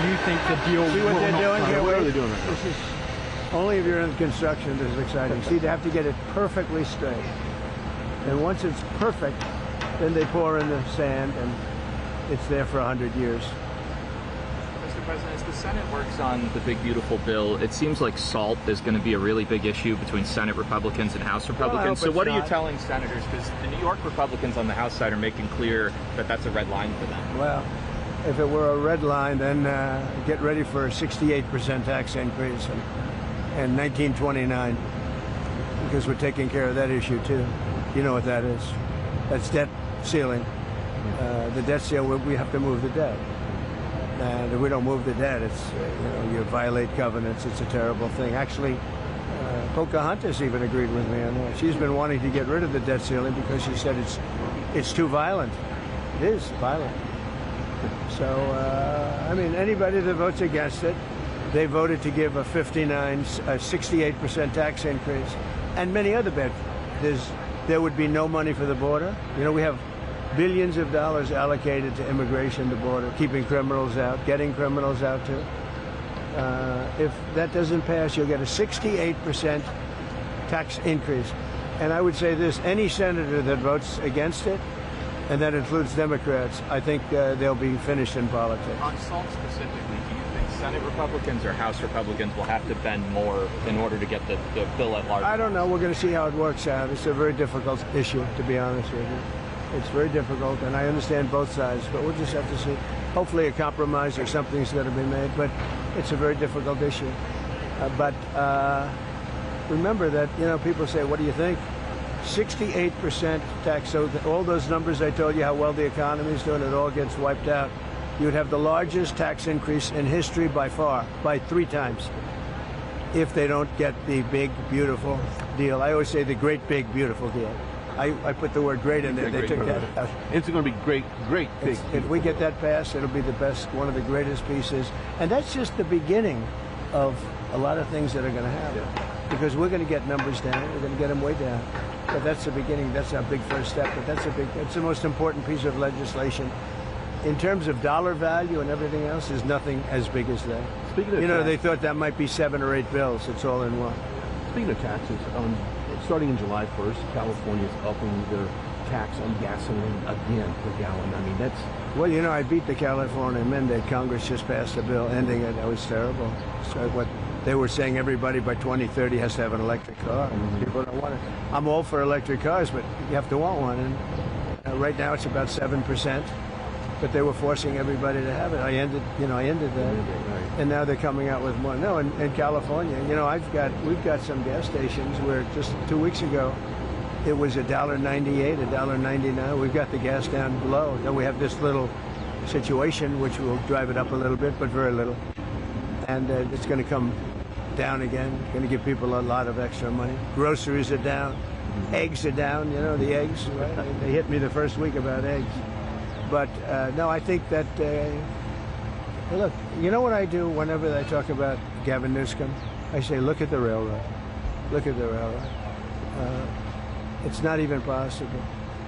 do you think the deal See what will they're not doing go? here? What are they doing right now? This is only if you're in construction. This is exciting. See, they have to get it perfectly straight, and once it's perfect, then they pour in the sand, and it's there for 100 years. Mr. President, as the Senate works on the big, beautiful bill, it seems like SALT is going to be a really big issue between Senate Republicans and House Republicans. So what are you telling senators? Because the New York Republicans on the House side are making clear that that's a red line for them. Well, if it were a red line, then get ready for a 68% tax increase in 1929, because we're taking care of that issue too. You know what that is? That's debt ceiling. The debt ceiling, we have to move the debt. And if we don't move the debt, it's, you violate covenants. It's a terrible thing. Actually, Pocahontas even agreed with me on that. She's been wanting to get rid of the debt ceiling because she said it's too violent. It is violent. So, I mean, anybody that votes against it, they voted to give a 68% tax increase, and many other bad. There would be no money for the border. We have billions of dollars allocated to immigration, the border, keeping criminals out, getting criminals out too. If that doesn't pass, you'll get a 68% tax increase. And I would say this, any senator that votes against it, and that includes Democrats, I think they'll be finished in politics. On SALT specifically, do you think Senate Republicans or House Republicans will have to bend more in order to get the bill at large? I don't know. We're going to see how it works out. It's a very difficult issue, to be honest with you. It's very difficult, and I understand both sides, but we'll just have to see. Hopefully a compromise or something's going to be made, but it's a very difficult issue. But remember that, people say, what do you think? 68% tax, so all those numbers I told you how well the economy is doing, it all gets wiped out. You would have the largest tax increase in history by far, by 3 times, if they don't get the big, beautiful deal. I always say the great, big, beautiful deal. I put the word great in there. They took that out. It's going to be great, big. If we get that passed, it'll be the best, one of the greatest pieces. And that's just the beginning of a lot of things that are going to happen. Yeah. Because we're going to get numbers down. We're going to get them way down. But that's the beginning. That's our big first step. But that's the most important piece of legislation. In terms of dollar value and everything else, there's nothing as big as that. Speaking of they thought that might be 7 or 8 bills. It's all in one. Speaking of taxes, starting in July 1st, California is upping their tax on gasoline again per gallon. I mean, that's... Well, I beat the California mandate. Congress just passed a bill ending it. That was terrible. So what they were saying, everybody by 2030 has to have an electric car. People don't want it. I'm all for electric cars, but you have to want one. And right now it's about 7%. But they were forcing everybody to have it. I ended that. And now they're coming out with more. No, in California, we've got some gas stations where just 2 weeks ago, it was $1.98, $1.99. We've got the gas down low. Then we have this little situation, which will drive it up a little bit, but very little. And it's going to come down again. Going to give people a lot of extra money. Groceries are down. Eggs are down. The eggs. Right? They hit me the first week about eggs. But no, I think that, look, you know what I do whenever I talk about Gavin Newsom? I say, look at the railroad. Look at the railroad. It's not even possible.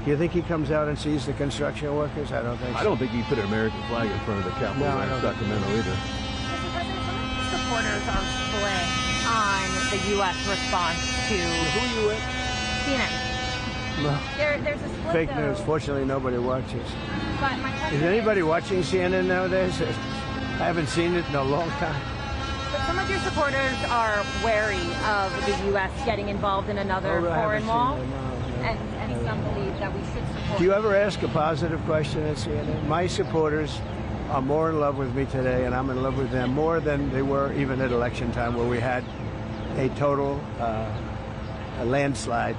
Do you think he comes out and sees the construction workers? I don't think so. I don't think he put an American flag in front of the Capitol in Sacramento either. Mr. President, some of the supporters are split on the U.S. response to... Who are you with? CNN. No. There's a split, Fake though. news. Fortunately, nobody watches. But my question Is anybody watching CNN nowadays? I haven't seen it in a long time. But some of your supporters are wary of the U.S. getting involved in another foreign wall, and some believe that we should support. Do you ever ask a positive question at CNN? My supporters are more in love with me today, and I'm in love with them more than they were even at election time, where we had a total a landslide.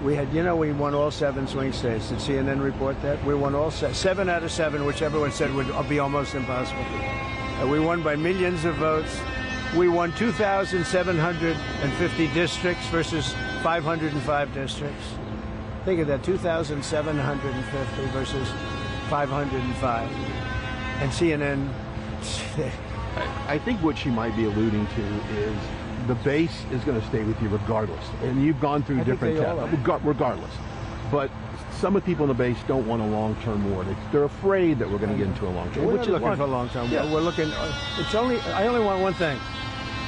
We had, we won all 7 swing states. Did CNN report that? We won all 7 out of 7, which everyone said would be almost impossible. We won by millions of votes. We won 2,750 districts versus 505 districts. Think of that, 2,750 versus 505. And CNN... I think what she might be alluding to is the base is going to stay with you regardless. And you've gone through different tests, regardless. But some of the people on the base don't want a long-term war. They're afraid that we're going to get into a long-term war. We're not looking for a long-term war. We're looking. I only want one thing.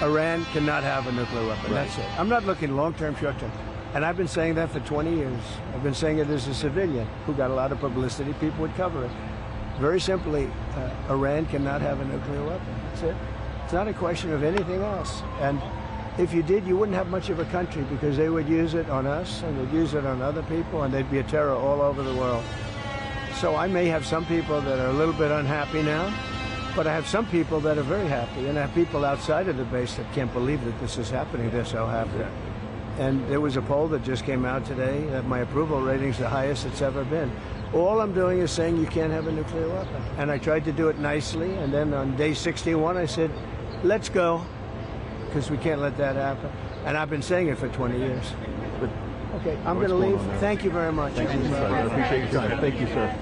Iran cannot have a nuclear weapon. Right. That's it. I'm not looking long-term, short-term. And I've been saying that for 20 years. I've been saying it as a civilian who got a lot of publicity. People would cover it. Very simply, Iran cannot have a nuclear weapon. That's it. It's not a question of anything else. And if you did, you wouldn't have much of a country because they would use it on us and they'd use it on other people and they'd be a terror all over the world. So I may have some people that are a little bit unhappy now, but I have some people that are very happy, and I have people outside of the base that can't believe that this is happening. They're so happy. And there was a poll that just came out today that my approval rating's the highest it's ever been. All I'm doing is saying you can't have a nuclear weapon. And I tried to do it nicely, and then on day 61 I said, let's go, because we can't let that happen. And I've been saying it for 20 years. But, okay, I'm going to leave. Thank you very much. Thank you, sir. I appreciate your time. Thank you, sir.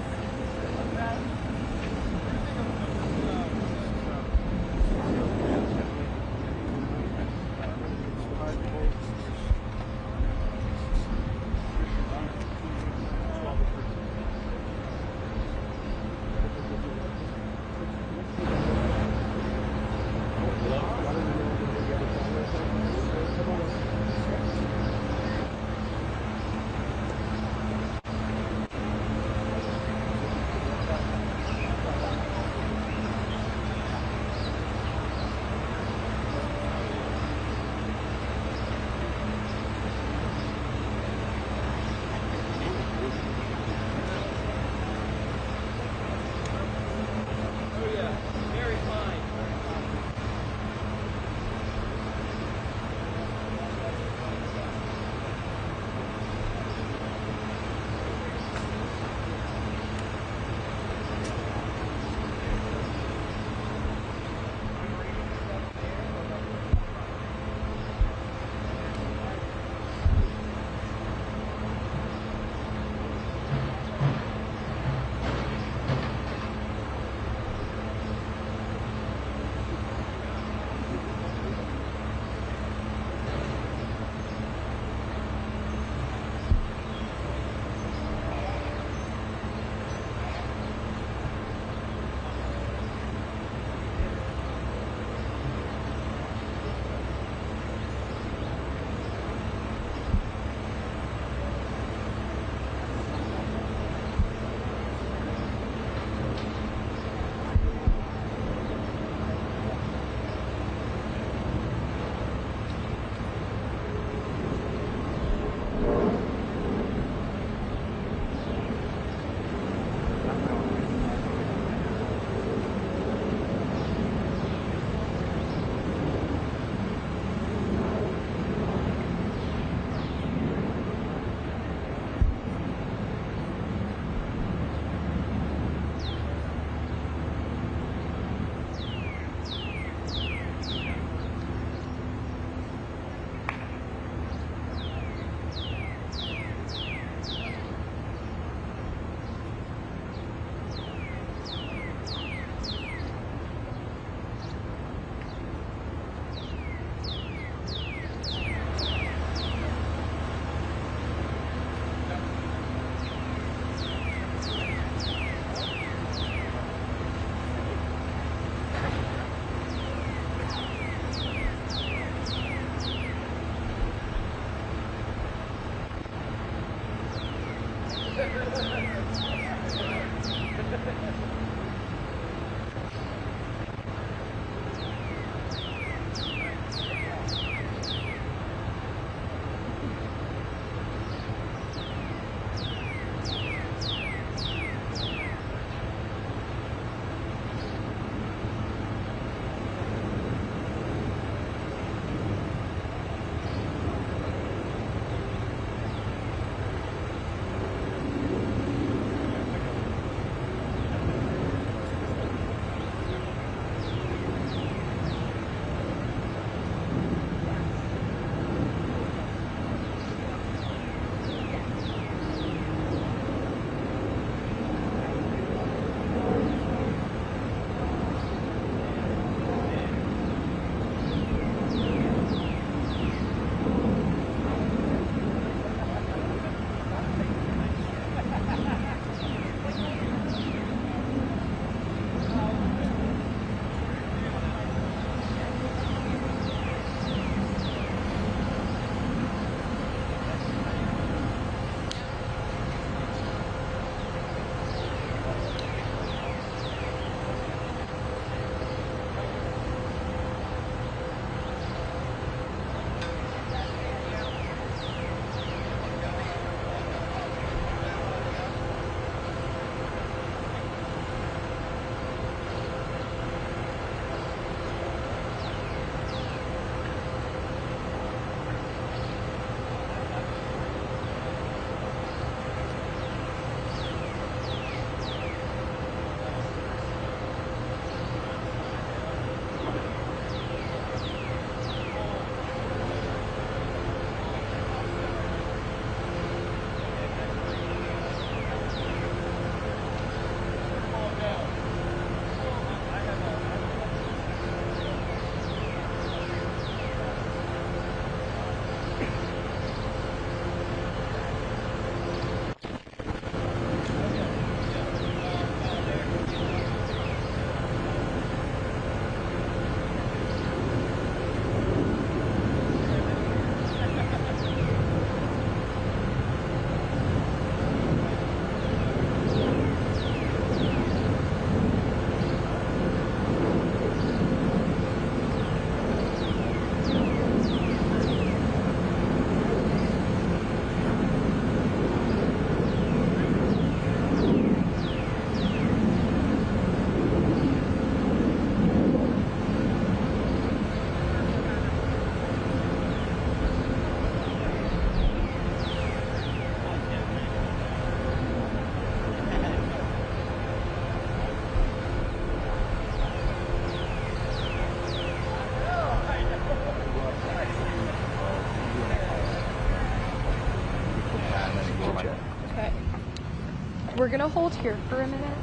We're gonna hold here for a minute,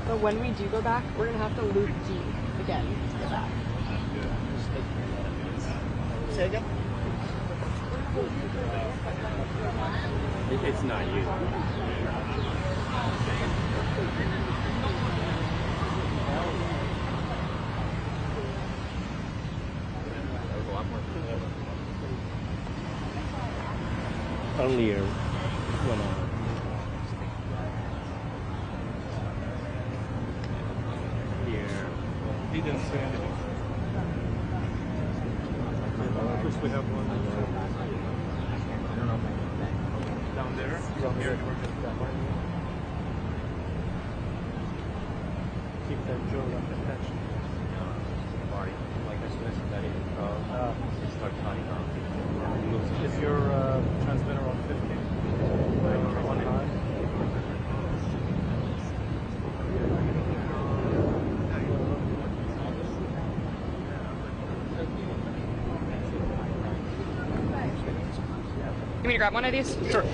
but when we do go back, we're gonna have to loop D again to get back. Say again? It's not you. Earlier, when here, he didn't say anything. First we have one. I don't know. Down there? Here. Keep that jaw up attached. Body. Like as soon as that is it starts cutting off. Is your transmitter on 50? On high? You want me to grab one of these? Sure.